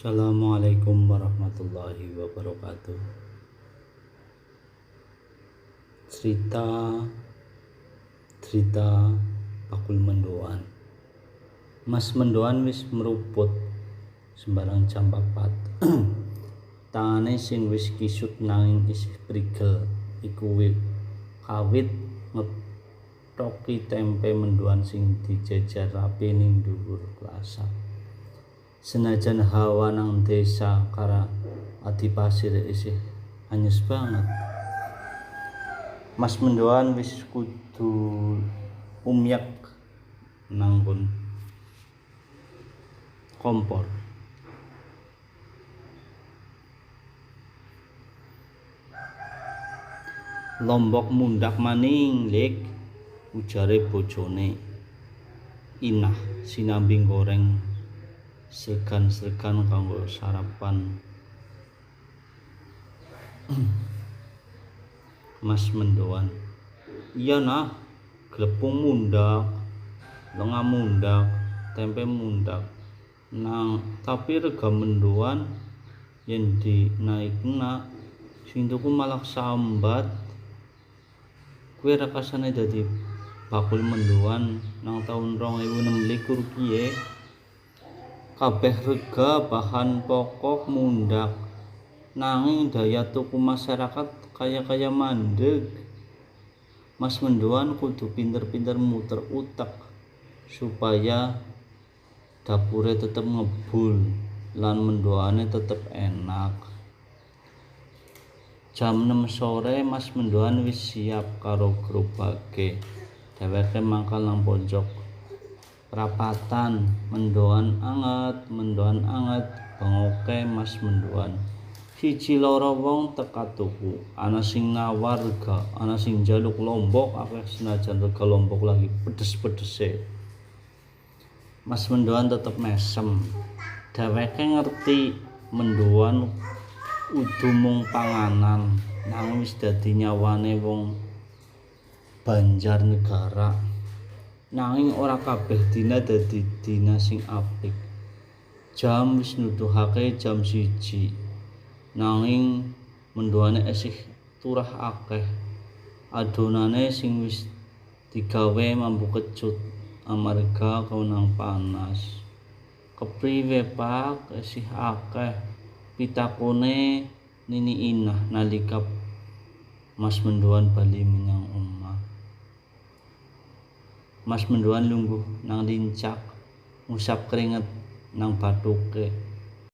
Assalamualaikum warahmatullahi wabarakatuh. Cerita Bakul Mendoan. Mas Mendoan wis meruput sembarang jam 4. Tangane sing wis kisut nanging isih prigel iku kawit ngethoki tempe mendoan sing dijejer rapi ning dhuwur klasak. Senajan hawa nang desa kara Adipasir isih anyes banget. Mas Mendoan wis kudu umyak nanggon kompor. Lombok mundak maning, Lik, ujare bojone. Inah sinambi goreng sergan kanggo sarapan. Mas Mendoan, iya nah, glepung mundak, lenga mundak, tempe mundak. Tapi rega mendoan yen dinaikna sing tuku malah sambat. Kuwi rakasane dadi bakul mendoan nang taun 2026 piye? Kabeh rega bahan pokok mundak, nanging daya tuku masyarakat kaya mandeg. Mas Mendoan kudu pinter-pinter muter utek supaya dapure tetep ngebul lan mendoane tetep enak. Jam 6 sore Mas Mendoan wis siap karo gerobake. Dheweke mangkal nang pojok perapatan. Mendoan anget, bengoke Mas Mendoan. Siji loro wong teka tuku, ana sing nawar rega, ana sing njaluk lombok akeh senajan rega lombok lagi pedes-pedese. Mas Mendoan tetep mesem. Dheweke ngerti mendoan udu mung panganan, nanging wis dadi nyawane wong Banjarnegara. Nanging ora kabeh dina dadi dina sing apik. Jam wis nuduhake jam 1, nanging mendoane esih turah akeh. Adonane sing wis digawe mambu kecut amarga kaunang panas. Kepriwe Pak, esih akeh, pitakone Nini Inah nalika Mas Mendoan bali menyang omah. Mas Mendoan lungguh nang lincak, ngusap keringet nang bathuke.